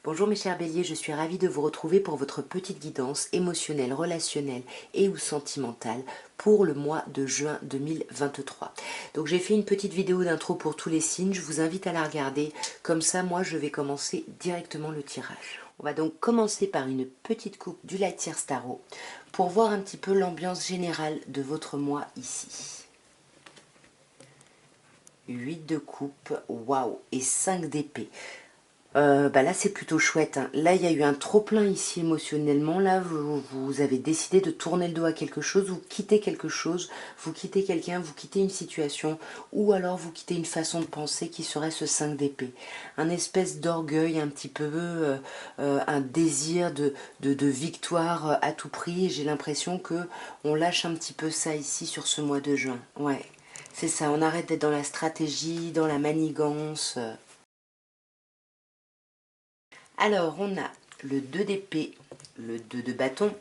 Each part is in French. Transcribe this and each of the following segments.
Bonjour mes chers béliers, je suis ravie de vous retrouver pour votre petite guidance émotionnelle, relationnelle et ou sentimentale pour le mois de juin 2023. Donc j'ai fait une petite vidéo d'intro pour tous les signes, je vous invite à la regarder, comme ça moi je vais commencer directement le tirage. On va donc commencer par une petite coupe du Light Year Tarot pour voir un petit peu l'ambiance générale de votre mois ici. 8 de coupe, waouh, et 5 d'épée. Là c'est plutôt chouette, hein. Là il y a eu un trop plein ici émotionnellement. Là vous avez décidé de tourner le dos à quelque chose, vous quittez quelque chose, vous quittez quelqu'un, vous quittez une situation, ou alors vous quittez une façon de penser qui serait ce 5 d'épée. Un espèce d'orgueil un petit peu, un désir de victoire à tout prix. J'ai l'impression que on lâche un petit peu ça ici sur ce mois de juin. Ouais, c'est ça, on arrête d'être dans la stratégie, dans la manigance. Alors, on a le 2 d'épée, le 2 de bâton,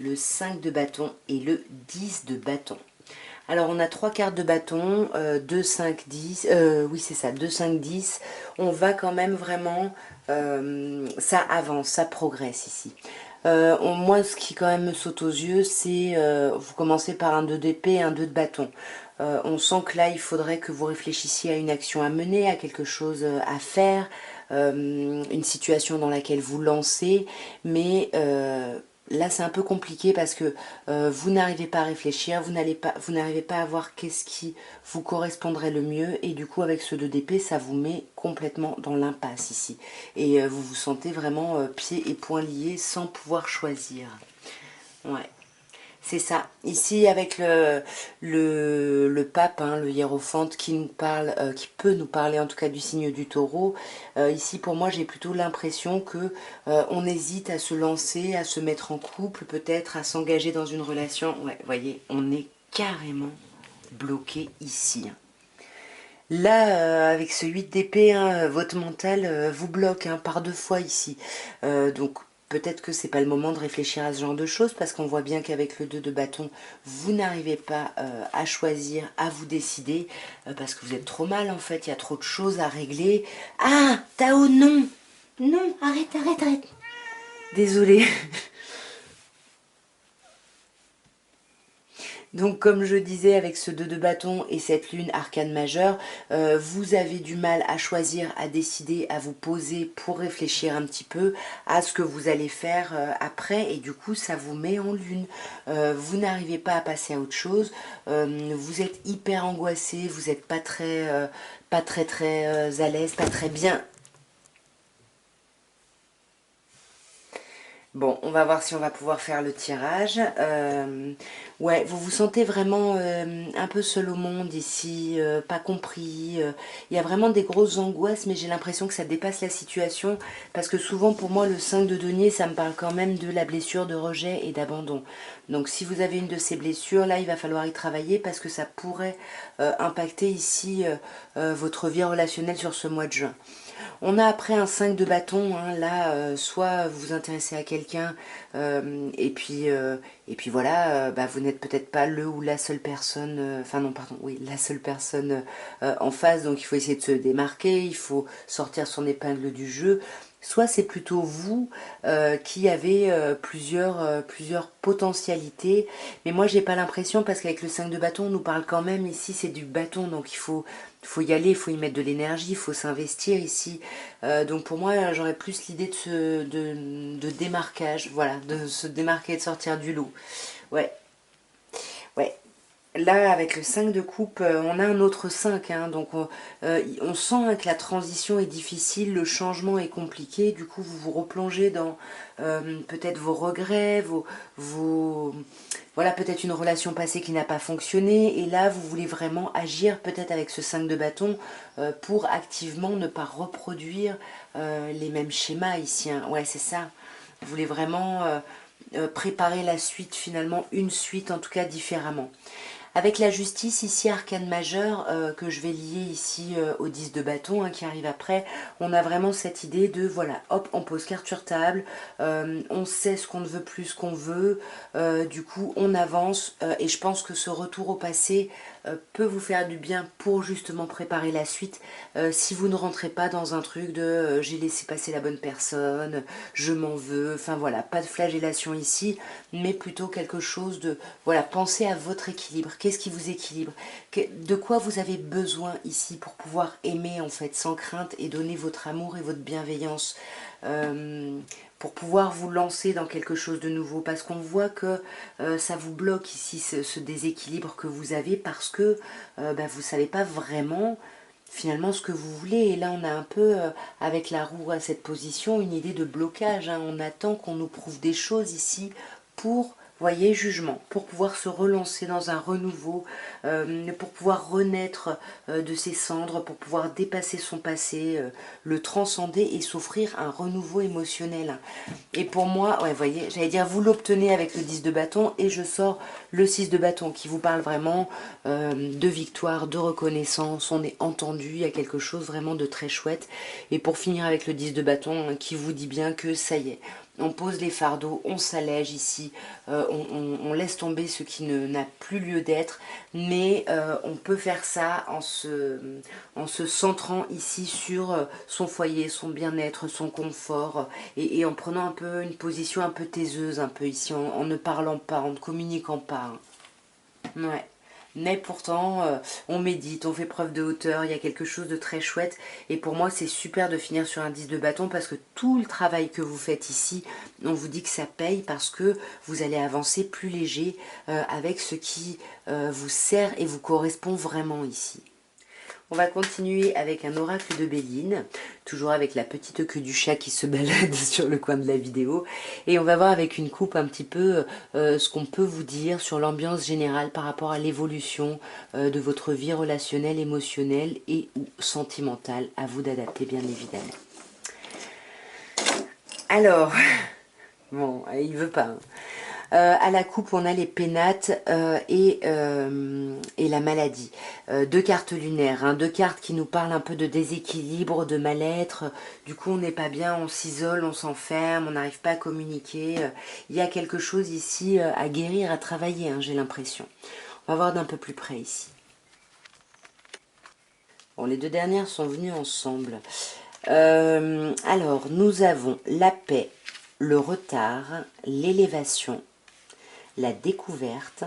le 5 de bâton et le 10 de bâton. Alors, on a 3 cartes de bâton, 2, 5, 10, oui c'est ça, 2, 5, 10. On va quand même vraiment, ça avance, ça progresse ici. Moi, ce qui quand même me saute aux yeux, c'est, vous commencez par un 2 d'épée et un 2 de bâton. On sent que là, il faudrait que vous réfléchissiez à une action à mener, à quelque chose à faire, une situation dans laquelle vous lancez, mais là c'est un peu compliqué parce que vous n'arrivez pas à réfléchir, vous n'arrivez pas à voir qu'est-ce qui vous correspondrait le mieux, et du coup avec ce 2 d'épée ça vous met complètement dans l'impasse ici, et vous vous sentez vraiment pieds et poings liés sans pouvoir choisir. Ouais. C'est ça. Ici, avec le pape, hein, le hiérophante, qui nous parle, qui peut nous parler en tout cas du signe du taureau. Ici, pour moi, j'ai plutôt l'impression que on hésite à se lancer, à se mettre en couple, peut-être à s'engager dans une relation. Ouais, vous voyez, on est carrément bloqué ici. Là, avec ce 8 d'épée, hein, votre mental vous bloque, hein, par 2 fois ici. Donc peut-être que c'est pas le moment de réfléchir à ce genre de choses, parce qu'on voit bien qu'avec le 2 de bâton, vous n'arrivez pas à choisir, à vous décider, parce que vous êtes trop mal en fait, il y a trop de choses à régler. Ah, Tao, non! Non, arrête, arrête, arrête. Désolée. Donc comme je disais, avec ce 2 de bâton et cette lune arcane majeure, vous avez du mal à choisir, à décider, à vous poser pour réfléchir un petit peu à ce que vous allez faire après, et du coup ça vous met en lune. Vous n'arrivez pas à passer à autre chose, vous êtes hyper angoissé, vous n'êtes pas très à l'aise, pas très bien. Bon, on va voir si on va pouvoir faire le tirage. Ouais, vous vous sentez vraiment un peu seul au monde ici, pas compris. Il y a vraiment des grosses angoisses, mais j'ai l'impression que ça dépasse la situation. Parce que souvent, pour moi, le 5 de denier, ça me parle quand même de la blessure de rejet et d'abandon. Donc si vous avez une de ces blessures, là, il va falloir y travailler, parce que ça pourrait impacter ici votre vie relationnelle sur ce mois de juin. On a après un 5 de bâton, hein, là, soit vous vous intéressez à quelqu'un, et puis voilà, vous n'êtes peut-être pas le ou la seule personne, enfin non, pardon, oui, la seule personne en face, donc il faut essayer de se démarquer, il faut sortir son épingle du jeu. Soit c'est plutôt vous qui avez plusieurs potentialités, mais moi j'ai pas l'impression, parce qu'avec le 5 de bâton on nous parle quand même ici, c'est du bâton, donc il faut y aller, il faut y mettre de l'énergie, il faut s'investir ici. Donc pour moi j'aurais plus l'idée de démarquage, voilà, de se démarquer, de sortir du lot. Ouais, ouais. Là, avec le 5 de coupe, on a un autre 5, hein, donc on sent, hein, que la transition est difficile, le changement est compliqué, du coup vous vous replongez dans peut-être vos regrets, voilà, peut-être une relation passée qui n'a pas fonctionné, et là vous voulez vraiment agir peut-être avec ce 5 de bâton pour activement ne pas reproduire les mêmes schémas ici, hein. Ouais, c'est ça, vous voulez vraiment préparer la suite, finalement une suite en tout cas différemment. Avec la justice ici, arcane majeure, que je vais lier ici au 10 de bâton, hein, qui arrive après, on a vraiment cette idée de, voilà, hop, on pose carte sur table, on sait ce qu'on ne veut plus, ce qu'on veut, du coup on avance, et je pense que ce retour au passé peut vous faire du bien pour justement préparer la suite. Si vous ne rentrez pas dans un truc de j'ai laissé passer la bonne personne, je m'en veux, enfin voilà, pas de flagellation ici, mais plutôt quelque chose de, voilà, pensez à votre équilibre. Qu'est-ce qui vous équilibre? De quoi vous avez besoin ici pour pouvoir aimer en fait sans crainte et donner votre amour et votre bienveillance, pour pouvoir vous lancer dans quelque chose de nouveau, parce qu'on voit que ça vous bloque ici ce déséquilibre que vous avez, parce que bah, vous ne savez pas vraiment finalement ce que vous voulez. Et là on a un peu avec la roue à cette position une idée de blocage, hein. On attend qu'on nous prouve des choses ici pour, voyez, jugement, pour pouvoir se relancer dans un renouveau, pour pouvoir renaître de ses cendres, pour pouvoir dépasser son passé, le transcender et s'offrir un renouveau émotionnel. Et pour moi, ouais, voyez, j'allais dire, vous l'obtenez avec le 10 de bâton, et je sors le 6 de bâton qui vous parle vraiment de victoire, de reconnaissance, on est entendu, il y a quelque chose vraiment de très chouette. Et pour finir avec le 10 de bâton, hein, qui vous dit bien que ça y est, on pose les fardeaux, on s'allège ici, on laisse tomber ce qui n'a plus lieu d'être, mais on peut faire ça en se centrant ici sur son foyer, son bien-être, son confort, et en prenant un peu une position un peu taiseuse, un peu ici, en ne parlant pas, en ne communiquant pas, hein. Ouais. Mais pourtant, on médite, on fait preuve de hauteur, il y a quelque chose de très chouette. Et pour moi, c'est super de finir sur un 10 de bâton, parce que tout le travail que vous faites ici, on vous dit que ça paye, parce que vous allez avancer plus léger avec ce qui vous sert et vous correspond vraiment ici. On va continuer avec un oracle de Béline, toujours avec la petite queue du chat qui se balade sur le coin de la vidéo. Et on va voir avec une coupe un petit peu ce qu'on peut vous dire sur l'ambiance générale par rapport à l'évolution de votre vie relationnelle, émotionnelle et ou sentimentale. À vous d'adapter, bien évidemment. Alors, bon, il veut pas, hein. À la coupe, on a les pénates et la maladie. Deux cartes lunaires, hein, deux cartes qui nous parlent un peu de déséquilibre, de mal-être. Du coup, on n'est pas bien, on s'isole, on s'enferme, on n'arrive pas à communiquer. Il y a quelque chose ici à guérir, à travailler, hein, j'ai l'impression. On va voir d'un peu plus près ici. Bon, les deux dernières sont venues ensemble. Alors, nous avons la paix, le retard, l'élévation, la découverte,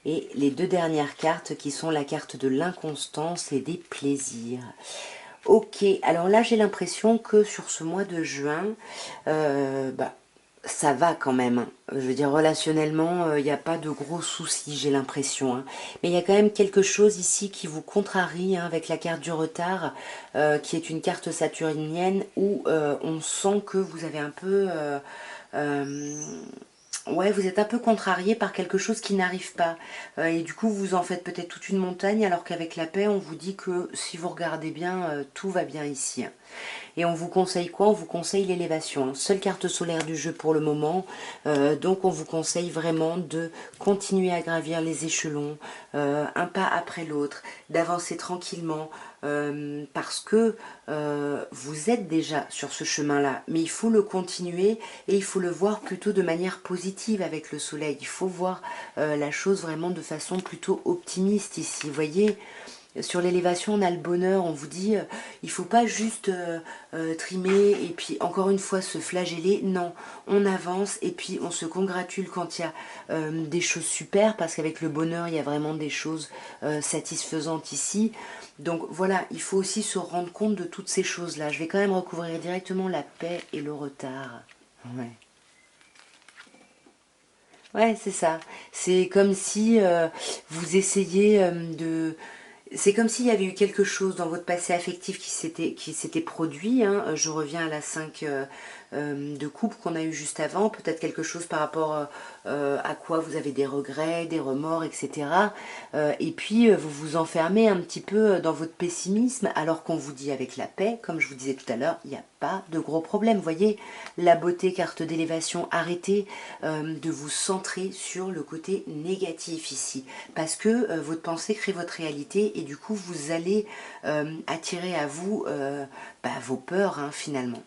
et les deux dernières cartes qui sont la carte de l'inconstance et des plaisirs. Ok, alors là j'ai l'impression que sur ce mois de juin, ça va quand même, hein. Je veux dire, relationnellement, il n'y a pas de gros soucis, j'ai l'impression, hein. Mais il y a quand même quelque chose ici qui vous contrarie, hein, avec la carte du retard, qui est une carte saturnienne, où on sent que vous avez un peu... ouais, vous êtes un peu contrarié par quelque chose qui n'arrive pas. Et du coup, vous en faites peut-être toute une montagne, alors qu'avec la paix, on vous dit que si vous regardez bien, tout va bien ici. Et on vous conseille quoi? On vous conseille l'élévation, hein. Seule carte solaire du jeu pour le moment. Donc on vous conseille vraiment de continuer à gravir les échelons, un pas après l'autre, d'avancer tranquillement, parce que vous êtes déjà sur ce chemin-là. Mais il faut le continuer, et il faut le voir plutôt de manière positive avec le soleil. Il faut voir la chose vraiment de façon plutôt optimiste ici. Vous voyez, sur l'élévation, on a le bonheur, on vous dit, il faut pas juste trimer et puis encore une fois se flageller. Non, on avance et puis on se congratule quand il y a des choses super, parce qu'avec le bonheur, il y a vraiment des choses satisfaisantes ici. Donc voilà, il faut aussi se rendre compte de toutes ces choses-là. Je vais quand même recouvrir directement la paix et le retard. Ouais. Ouais, c'est ça. C'est comme si vous essayez de... C'est comme s'il y avait eu quelque chose dans votre passé affectif qui s'était produit, hein. Je reviens à la 5 de coupe qu'on a eu juste avant. Peut-être quelque chose par rapport à quoi vous avez des regrets, des remords, etc. Et puis vous vous enfermez un petit peu dans votre pessimisme, alors qu'on vous dit avec la paix, comme je vous disais tout à l'heure, il n'y a pas de gros problème. Vous voyez, la beauté, carte d'élévation, arrêtez de vous centrer sur le côté négatif ici, parce que votre pensée crée votre réalité, et du coup vous allez attirer à vous vos peurs, hein, finalement.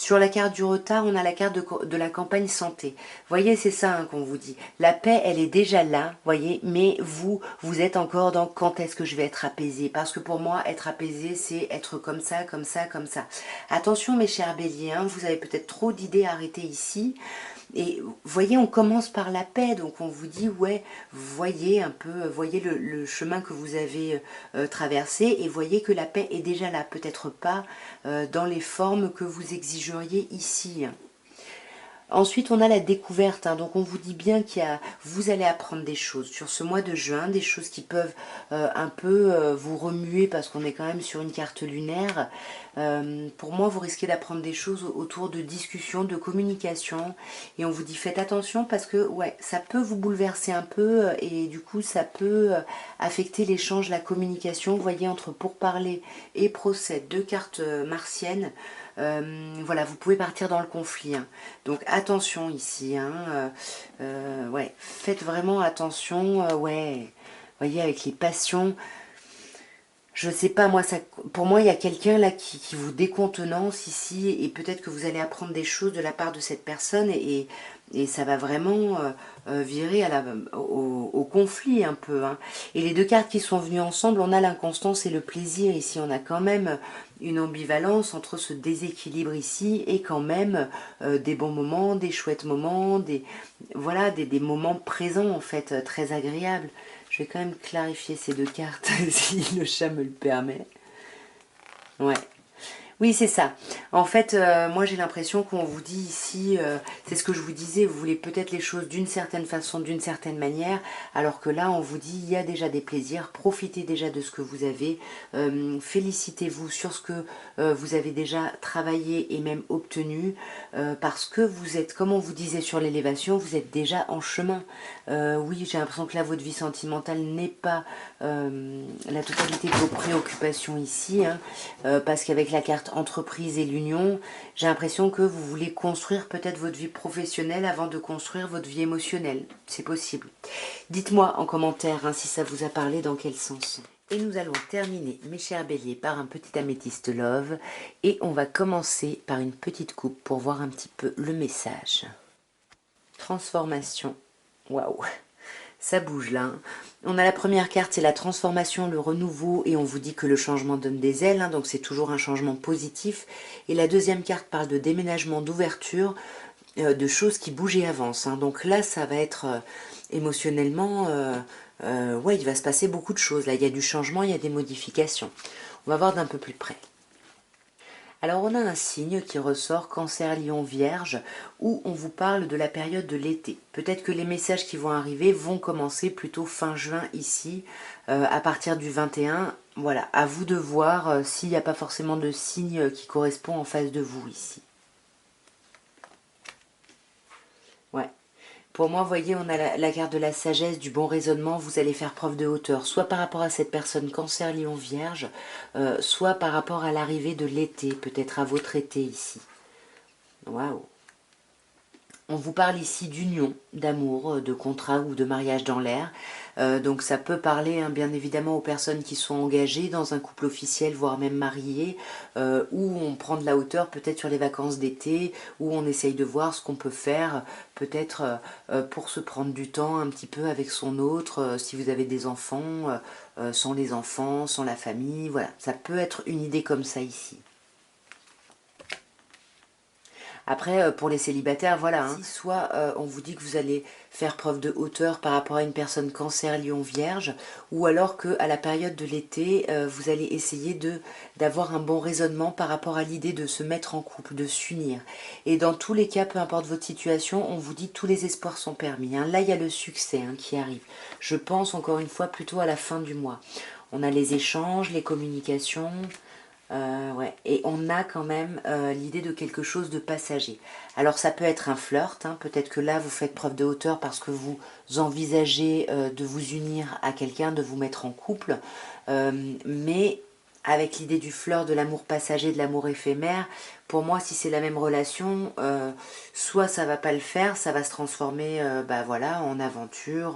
Sur la carte du retard, on a la carte de la campagne santé. Voyez, c'est ça hein, qu'on vous dit. La paix, elle est déjà là, voyez, mais vous êtes encore dans quand est-ce que je vais être apaisé. Parce que pour moi, être apaisé, c'est être comme ça, comme ça, comme ça. Attention mes chers béliers, hein, vous avez peut-être trop d'idées arrêtées ici. Et vous voyez, on commence par la paix, donc on vous dit, ouais, voyez un peu, voyez le chemin que vous avez traversé et voyez que la paix est déjà là, peut-être pas dans les formes que vous exigeriez ici. Ensuite, on a la découverte, hein, donc on vous dit bien vous allez apprendre des choses sur ce mois de juin, des choses qui peuvent un peu vous remuer parce qu'on est quand même sur une carte lunaire. Pour moi, vous risquez d'apprendre des choses autour de discussions, de communication, et on vous dit faites attention parce que ouais, ça peut vous bouleverser un peu et du coup ça peut affecter l'échange, la communication. Vous voyez, entre pourparler et procès, deux cartes martiennes. Voilà, vous pouvez partir dans le conflit. Hein. Donc attention ici. Hein, ouais, faites vraiment attention. Ouais, voyez, avec les passions. Je sais pas, moi, ça, pour moi, il y a quelqu'un là qui vous décontenance ici et peut-être que vous allez apprendre des choses de la part de cette personne et ça va vraiment virer au conflit un peu. Hein. Et les deux cartes qui sont venues ensemble, on a l'inconstance et le plaisir ici. On a quand même une ambivalence entre ce déséquilibre ici et quand même des bons moments, des chouettes moments, voilà, des moments présents en fait, très agréables. Je vais quand même clarifier ces deux cartes si le chat me le permet. Ouais. Oui, c'est ça. En fait, moi j'ai l'impression qu'on vous dit ici, c'est ce que je vous disais, vous voulez peut-être les choses d'une certaine façon, d'une certaine manière, alors que là on vous dit il y a déjà des plaisirs, profitez déjà de ce que vous avez, félicitez-vous sur ce que vous avez déjà travaillé et même obtenu, parce que vous êtes, comme on vous disait sur l'élévation, vous êtes déjà en chemin. Oui, j'ai l'impression que là votre vie sentimentale n'est pas la totalité de vos préoccupations ici, hein, parce qu'avec la carte entreprise et l'union, j'ai l'impression que vous voulez construire peut-être votre vie professionnelle avant de construire votre vie émotionnelle. C'est possible. Dites-moi en commentaire hein, si ça vous a parlé, dans quel sens. Et nous allons terminer, mes chers béliers, par un petit améthyste love. Et on va commencer par une petite coupe pour voir un petit peu le message. Transformation. Waouh! Ça bouge là. Hein. On a la première carte, c'est la transformation, le renouveau, et on vous dit que le changement donne des ailes, hein, donc c'est toujours un changement positif. Et la deuxième carte parle de déménagement, d'ouverture, de choses qui bougent et avancent. Hein. Donc là, ça va être émotionnellement, ouais, il va se passer beaucoup de choses. Là, il y a du changement, il y a des modifications. On va voir d'un peu plus près. Alors on a un signe qui ressort, Cancer, Lion, Vierge, où on vous parle de la période de l'été. Peut-être que les messages qui vont arriver vont commencer plutôt fin juin ici, à partir du 21. Voilà, à vous de voir s'il n'y a pas forcément de signe qui correspond en face de vous ici. Ouais. Pour moi, vous voyez, on a la carte de la sagesse, du bon raisonnement, vous allez faire preuve de hauteur, soit par rapport à cette personne Cancer, Lion, Vierge, soit par rapport à l'arrivée de l'été, peut-être à votre été ici. Waouh! On vous parle ici d'union, d'amour, de contrat ou de mariage dans l'air. Donc ça peut parler hein, bien évidemment aux personnes qui sont engagées dans un couple officiel, voire même mariées, où on prend de la hauteur peut-être sur les vacances d'été, où on essaye de voir ce qu'on peut faire, peut-être pour se prendre du temps un petit peu avec son autre, si vous avez des enfants, sans les enfants, sans la famille, voilà. Ça peut être une idée comme ça ici. Après, pour les célibataires, voilà, hein, soit on vous dit que vous allez faire preuve de hauteur par rapport à une personne Cancer, Lion, Vierge, ou alors qu'à la période de l'été, vous allez essayer d'avoir un bon raisonnement par rapport à l'idée de se mettre en couple, de s'unir. Et dans tous les cas, peu importe votre situation, on vous dit que tous les espoirs sont permis. Hein. Là, il y a le succès hein, qui arrive. Je pense encore une fois plutôt à la fin du mois. On a les échanges, les communications... ouais. Et on a quand même l'idée de quelque chose de passager. Alors ça peut être un flirt, hein. Peut-être que là vous faites preuve de hauteur parce que vous envisagez de vous unir à quelqu'un, de vous mettre en couple, mais avec l'idée du fleur, de l'amour passager, de l'amour éphémère, pour moi, si c'est la même relation, soit ça va pas le faire, ça va se transformer bah voilà, en aventure,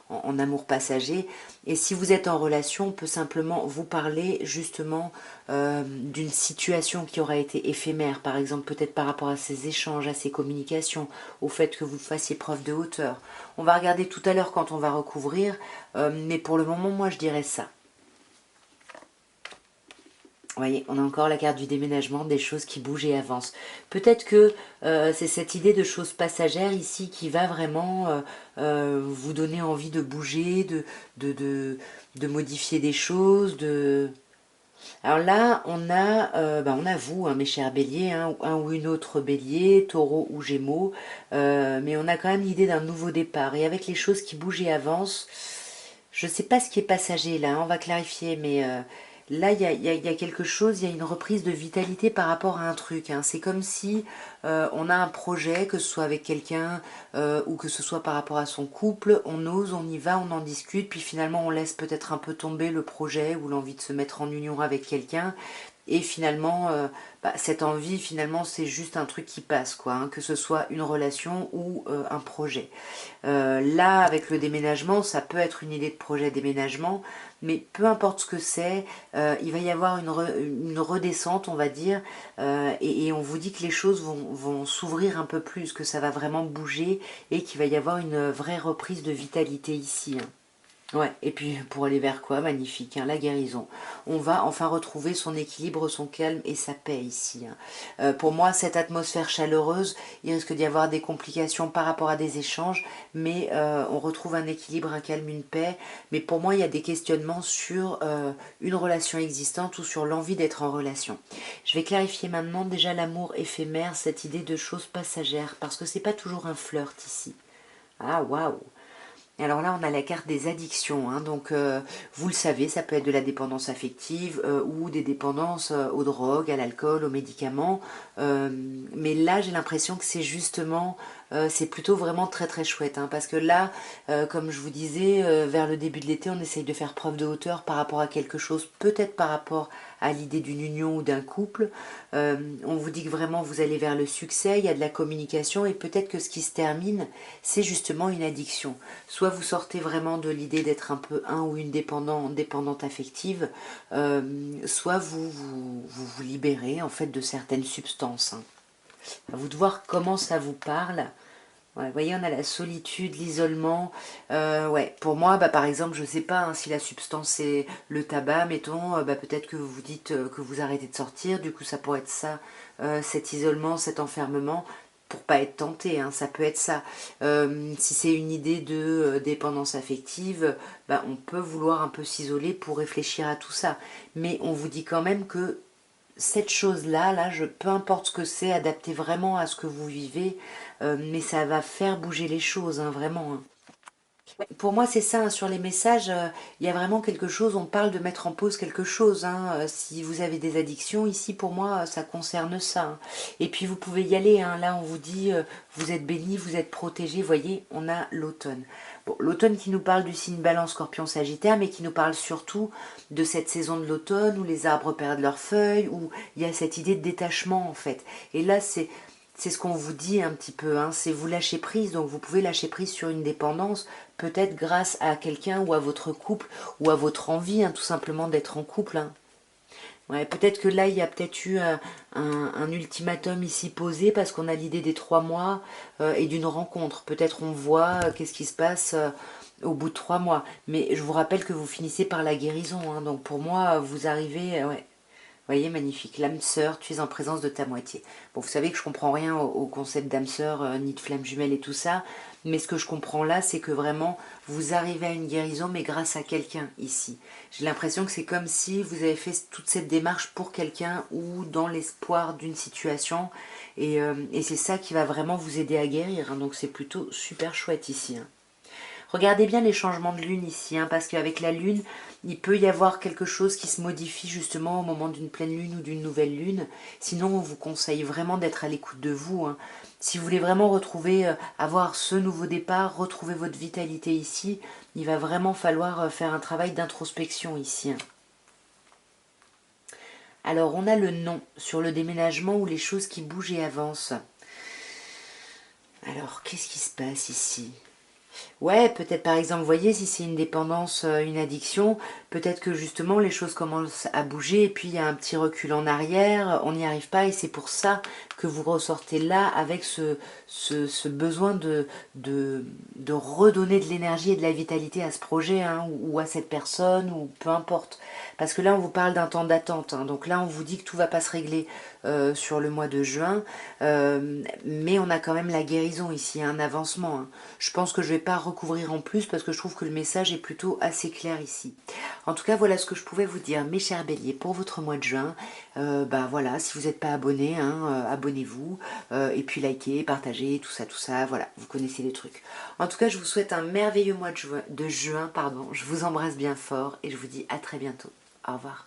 en amour passager. Et si vous êtes en relation, on peut simplement vous parler justement d'une situation qui aura été éphémère, par exemple peut-être par rapport à ces échanges, à ces communications, au fait que vous fassiez preuve de hauteur. On va regarder tout à l'heure quand on va recouvrir, mais pour le moment, moi je dirais ça. Vous voyez, on a encore la carte du déménagement, des choses qui bougent et avancent. Peut-être que c'est cette idée de choses passagères ici qui va vraiment vous donner envie de bouger, de modifier des choses. Alors là, on a vous, hein, mes chers béliers, hein, un ou une autre bélier, taureau ou gémeaux, mais on a quand même l'idée d'un nouveau départ. Et avec les choses qui bougent et avancent, je ne sais pas ce qui est passager là, hein, on va clarifier, mais là il y a quelque chose, il y a une reprise de vitalité par rapport à un truc, hein. C'est comme si on a un projet, que ce soit avec quelqu'un ou que ce soit par rapport à son couple, on ose, on y va, on en discute, puis finalement on laisse peut-être un peu tomber le projet ou l'envie de se mettre en union avec quelqu'un. Et finalement, cette envie, finalement, c'est juste un truc qui passe, quoi, hein, que ce soit une relation ou un projet. Là, avec le déménagement, ça peut être une idée de projet déménagement, mais peu importe ce que c'est, il va y avoir une redescente, on va dire, et on vous dit que les choses vont s'ouvrir un peu plus, que ça va vraiment bouger et qu'il va y avoir une vraie reprise de vitalité ici, hein. Ouais, et puis pour aller vers quoi? Magnifique, hein, la guérison. On va enfin retrouver son équilibre, son calme et sa paix ici, hein. Pour moi, cette atmosphère chaleureuse, il risque d'y avoir des complications par rapport à des échanges, mais on retrouve un équilibre, un calme, une paix. Mais pour moi, il y a des questionnements sur une relation existante ou sur l'envie d'être en relation. Je vais clarifier maintenant déjà l'amour éphémère, cette idée de choses passagères, parce que c'est pas toujours un flirt ici. Ah, waouh! Alors là, on a la carte des addictions, hein. Donc vous le savez, ça peut être de la dépendance affective ou des dépendances aux drogues, à l'alcool, aux médicaments. Mais là, j'ai l'impression que c'est justement, c'est plutôt vraiment très très chouette, hein, parce que là, comme je vous disais, vers le début de l'été, on essaye de faire preuve de hauteur par rapport à quelque chose, peut-être par rapport à l'idée d'une union ou d'un couple. On vous dit que vraiment vous allez vers le succès, il y a de la communication et peut-être que ce qui se termine, c'est justement une addiction. Soit vous sortez vraiment de l'idée d'être un peu un ou une dépendante affective, soit vous libérez en fait de certaines substances, hein. À vous de voir comment ça vous parle. Ouais, vous voyez, on a la solitude, l'isolement. Ouais, pour moi, par exemple, je sais pas, hein, si la substance c'est le tabac, mettons, peut-être que vous vous dites que vous arrêtez de sortir, du coup ça pourrait être ça, cet isolement, cet enfermement, pour pas être tenté, hein, ça peut être ça. Si c'est une idée de dépendance affective, on peut vouloir un peu s'isoler pour réfléchir à tout ça. Mais on vous dit quand même que cette chose-là, peu importe ce que c'est, adapté vraiment à ce que vous vivez, mais ça va faire bouger les choses, hein, vraiment, hein. Pour moi, c'est ça, hein, sur les messages, il y a vraiment quelque chose, on parle de mettre en pause quelque chose, hein. Si vous avez des addictions, ici, pour moi, ça concerne ça, hein. Et puis, vous pouvez y aller, hein. Là, on vous dit, vous êtes béni, vous êtes protégé. Voyez, on a l'automne. Bon, l'automne qui nous parle du signe Balance, Scorpion, Sagittaire, mais qui nous parle surtout de cette saison de l'automne où les arbres perdent leurs feuilles, où il y a cette idée de détachement, en fait. Et là, c'est ce qu'on vous dit un petit peu, hein, c'est vous lâcher prise, donc vous pouvez lâcher prise sur une dépendance, peut-être grâce à quelqu'un ou à votre couple, ou à votre envie, hein, tout simplement d'être en couple, hein. Ouais, peut-être que là, il y a peut-être eu un ultimatum ici posé, parce qu'on a l'idée des 3 mois et d'une rencontre. Peut-être on voit qu'est-ce qui se passe au bout de 3 mois. Mais je vous rappelle que vous finissez par la guérison, hein, donc pour moi, vous arrivez... ouais. Voyez, magnifique. L'âme sœur, tu es en présence de ta moitié. Bon, vous savez que je comprends rien au concept d'âme sœur, ni de flamme jumelle et tout ça. Mais ce que je comprends là, c'est que vraiment, vous arrivez à une guérison, mais grâce à quelqu'un ici. J'ai l'impression que c'est comme si vous avez fait toute cette démarche pour quelqu'un ou dans l'espoir d'une situation. Et c'est ça qui va vraiment vous aider à guérir, hein. Donc c'est plutôt super chouette ici, hein. Regardez bien les changements de lune ici, hein, parce qu'avec la lune, il peut y avoir quelque chose qui se modifie justement au moment d'une pleine lune ou d'une nouvelle lune. Sinon, on vous conseille vraiment d'être à l'écoute de vous, hein. Si vous voulez vraiment retrouver, avoir ce nouveau départ, retrouver votre vitalité ici, il va vraiment falloir faire un travail d'introspection ici, hein. Alors, on a le non sur le déménagement ou les choses qui bougent et avancent. Alors, qu'est-ce qui se passe ici? Ouais, peut-être par exemple, vous voyez, si c'est une dépendance, une addiction, peut-être que justement les choses commencent à bouger et puis il y a un petit recul en arrière, on n'y arrive pas et c'est pour ça que vous ressortez là avec ce besoin de redonner de l'énergie et de la vitalité à ce projet hein, ou à cette personne ou peu importe. Parce que là, on vous parle d'un temps d'attente, hein, donc là, on vous dit que tout va pas se régler sur le mois de juin, mais on a quand même la guérison ici, un avancement. Hein. Je pense que je vais pas recouvrir en plus parce que je trouve que le message est plutôt assez clair ici. En tout cas, voilà ce que je pouvais vous dire, mes chers béliers, pour votre mois de juin. Bah voilà, si vous n'êtes pas abonné, hein, abonnez-vous, et puis likez, partagez, tout ça, voilà, vous connaissez les trucs. En tout cas, je vous souhaite un merveilleux mois de juin, pardon. Je vous embrasse bien fort et je vous dis à très bientôt. Au revoir.